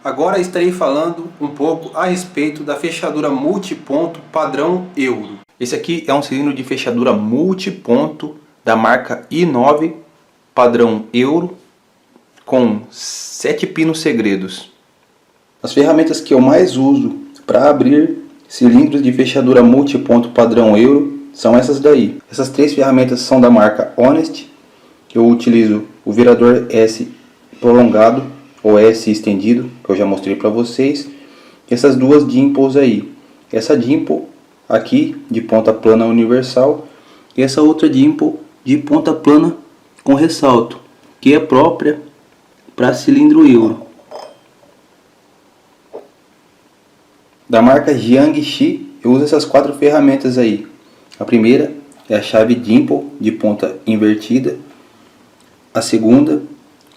Agora estarei falando um pouco a respeito da fechadura multiponto padrão Euro. Esse aqui é um cilindro de fechadura multiponto da marca i9 padrão Euro com 7 pinos segredos. As ferramentas que eu mais uso para abrir cilindros de fechadura multiponto padrão Euro são essas daí. Essas 3 ferramentas são da marca Honest. Eu utilizo o virador S prolongado ou S estendido, que eu já mostrei para vocês. Essas duas dimples aí. Essa dimple aqui de ponta plana universal e essa outra dimple de ponta plana com ressalto, que é própria para cilindro Euro. Da marca Jiangxi, eu uso essas 4 ferramentas aí. A primeira é a chave dimple de ponta invertida. A segunda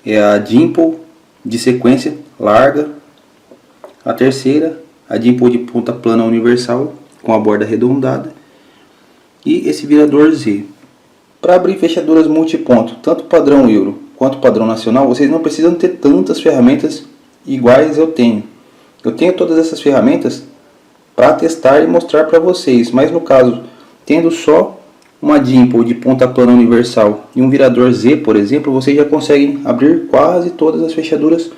é a dimple de sequência larga. A terceira, a dimple de ponta plana universal com a borda arredondada. E esse virador Z. Para abrir fechaduras multiponto, tanto padrão Euro quanto padrão nacional, vocês não precisam ter tantas ferramentas iguais eu tenho. Eu tenho todas essas ferramentas para testar e mostrar para vocês, mas no caso, tendo só uma dimple de ponta plana universal e um virador Z, por exemplo, vocês já conseguem abrir quase todas as fechaduras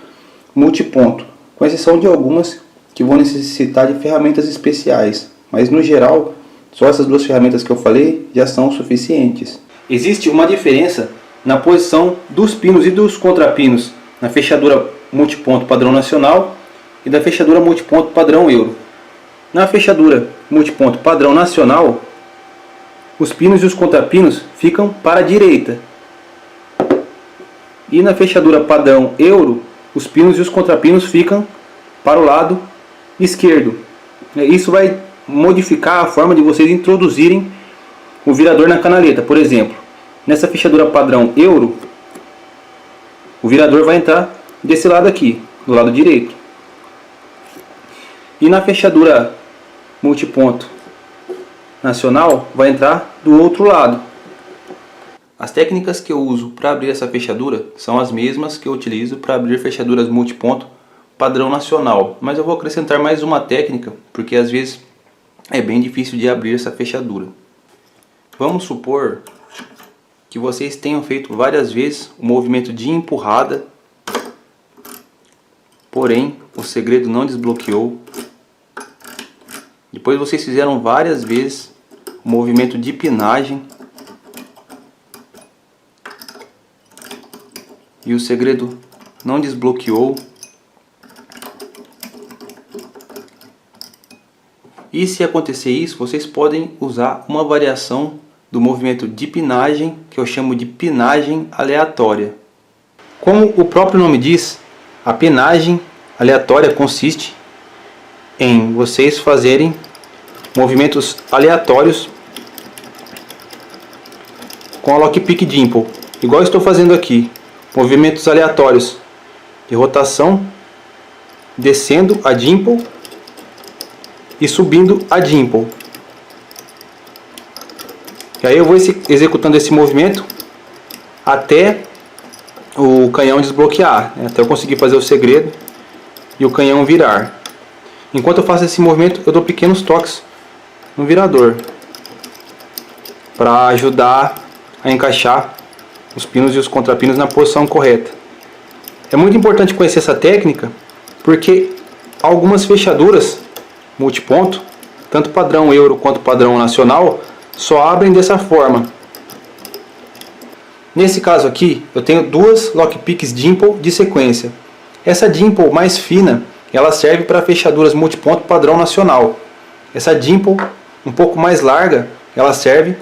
multiponto, com exceção de algumas que vão necessitar de ferramentas especiais, mas no geral, só essas 2 ferramentas que eu falei já são suficientes. Existe uma diferença na posição dos pinos e dos contrapinos na fechadura multiponto padrão nacional e da fechadura multiponto padrão Euro. Na fechadura multiponto padrão nacional, os pinos e os contrapinos ficam para a direita. E na fechadura padrão Euro, os pinos e os contrapinos ficam para o lado esquerdo. Isso vai modificar a forma de vocês introduzirem o virador na canaleta. Por exemplo, nessa fechadura padrão Euro, o virador vai entrar desse lado aqui, do lado direito. E na fechadura multiponto nacional vai entrar do outro lado. As técnicas que eu uso para abrir essa fechadura são as mesmas que eu utilizo para abrir fechaduras multiponto padrão nacional, mas eu vou acrescentar mais uma técnica porque às vezes é bem difícil de abrir essa fechadura. Vamos supor que vocês tenham feito várias vezes o movimento de empurrada, porém o segredo não desbloqueou. Depois vocês fizeram várias vezes o movimento de pinagem e o segredo não desbloqueou. E se acontecer isso, vocês podem usar uma variação do movimento de pinagem, que eu chamo de pinagem aleatória. Como o próprio nome diz, a pinagem aleatória consiste em vocês fazerem movimentos aleatórios com a lockpick dimple, igual estou fazendo aqui, movimentos aleatórios de rotação, descendo a dimple e subindo a dimple. E aí eu vou executando esse movimento até o canhão desbloquear, até eu conseguir fazer o segredo e o canhão virar. Enquanto eu faço esse movimento, eu dou pequenos toques no virador para ajudar a encaixar os pinos e os contrapinos na posição correta. É muito importante conhecer essa técnica porque algumas fechaduras multiponto, tanto padrão Euro quanto padrão nacional, só abrem dessa forma. Nesse caso aqui, eu tenho 2 lockpicks dimple de sequência. Essa dimple mais fina, ela serve para fechaduras multiponto padrão nacional. Essa dimple um pouco mais larga, ela serve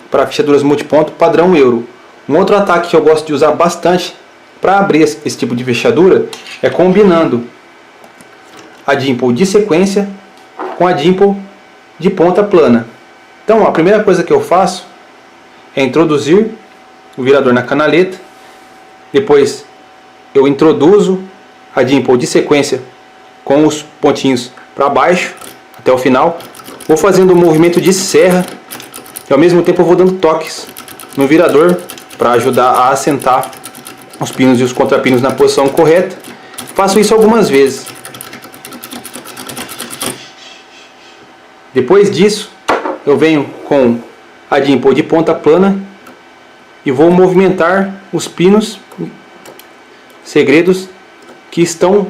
para fechaduras multiponto padrão Euro. Um outro ataque que eu gosto de usar bastante para abrir esse tipo de fechadura é combinando a dimple de sequência com a dimple de ponta plana. Então a primeira coisa que eu faço é introduzir o virador na canaleta, depois eu introduzo a dimple de sequência com os pontinhos para baixo até o final, vou fazendo um movimento de serra e ao mesmo tempo eu vou dando toques no virador para ajudar a assentar os pinos e os contrapinos na posição correta. Faço isso algumas vezes. Depois disso, eu venho com a dimple de ponta plana e vou movimentar os pinos segredos que estão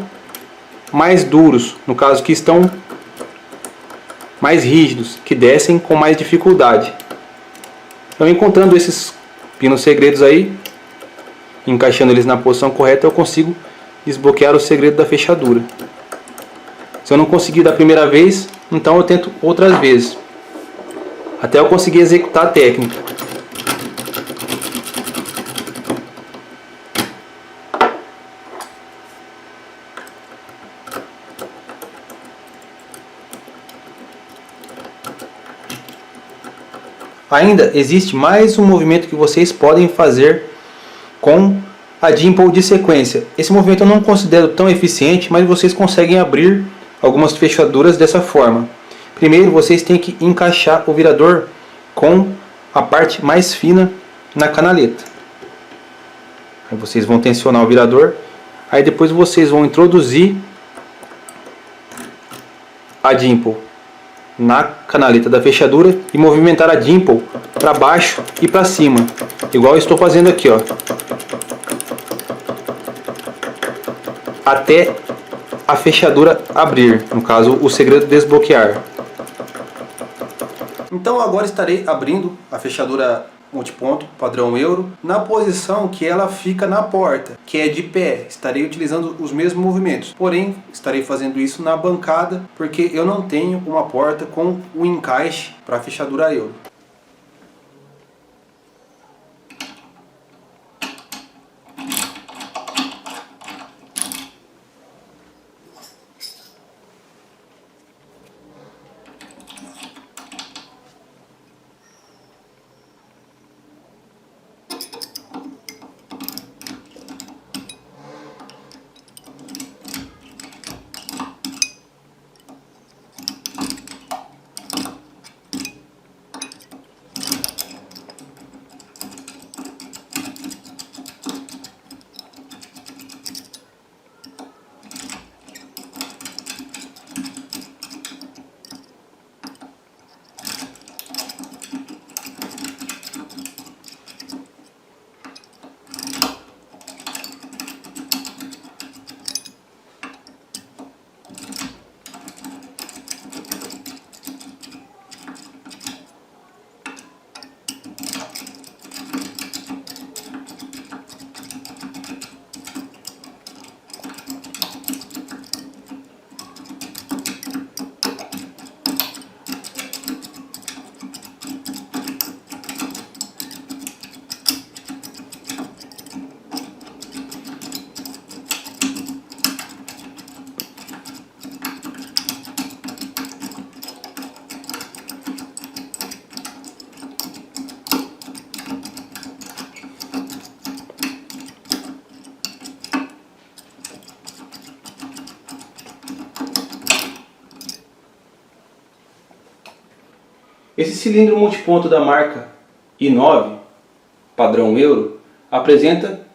mais duros, no caso que estão mais rígidos, que descem com mais dificuldade. Então, encontrando esses pinos segredos aí, encaixando eles na posição correta, eu consigo desbloquear o segredo da fechadura. Se eu não conseguir da primeira vez, então eu tento outras vezes, até eu conseguir executar a técnica. Ainda existe mais um movimento que vocês podem fazer com a dimple de sequência. Esse movimento eu não considero tão eficiente, mas vocês conseguem abrir algumas fechaduras dessa forma. Primeiro vocês têm que encaixar o virador com a parte mais fina na canaleta. Aí vocês vão tensionar o virador, aí depois vocês vão introduzir a dimple na canaleta da fechadura e movimentar a dimple para baixo e para cima, igual eu estou fazendo aqui, ó, até a fechadura abrir, no caso o segredo desbloquear. Então agora estarei abrindo a fechadura multiponto padrão euro na posição que ela fica na porta, que é de pé. Estarei utilizando os mesmos movimentos, porém estarei fazendo isso na bancada porque eu não tenho uma porta com o encaixe para a fechadura euro. Esse cilindro multiponto da marca i9, padrão euro, apresenta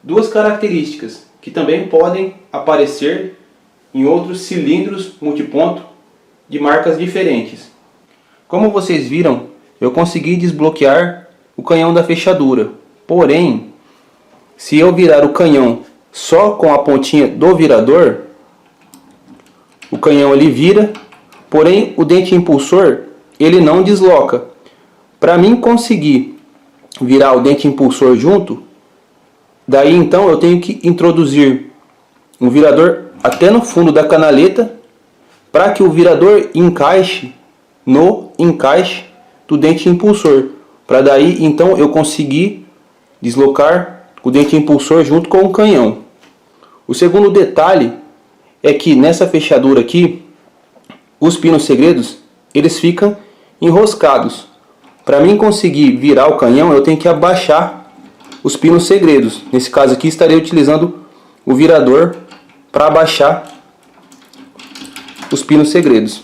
duas características que também podem aparecer em outros cilindros multiponto de marcas diferentes. Como vocês viram, eu consegui desbloquear o canhão da fechadura. Porém, se eu virar o canhão só com a pontinha do virador, o canhão ele vira, porém o dente impulsor ele não desloca. Para mim conseguir virar o dente impulsor junto, daí então eu tenho que introduzir um virador até no fundo da canaleta para que o virador encaixe no encaixe do dente impulsor, para daí então eu conseguir deslocar o dente impulsor junto com o canhão. O segundo detalhe é que nessa fechadura aqui, os pinos segredos eles ficam enroscados. Para mim conseguir virar o canhão, eu tenho que abaixar os pinos segredos. Nesse caso aqui, estarei utilizando o virador para abaixar os pinos segredos.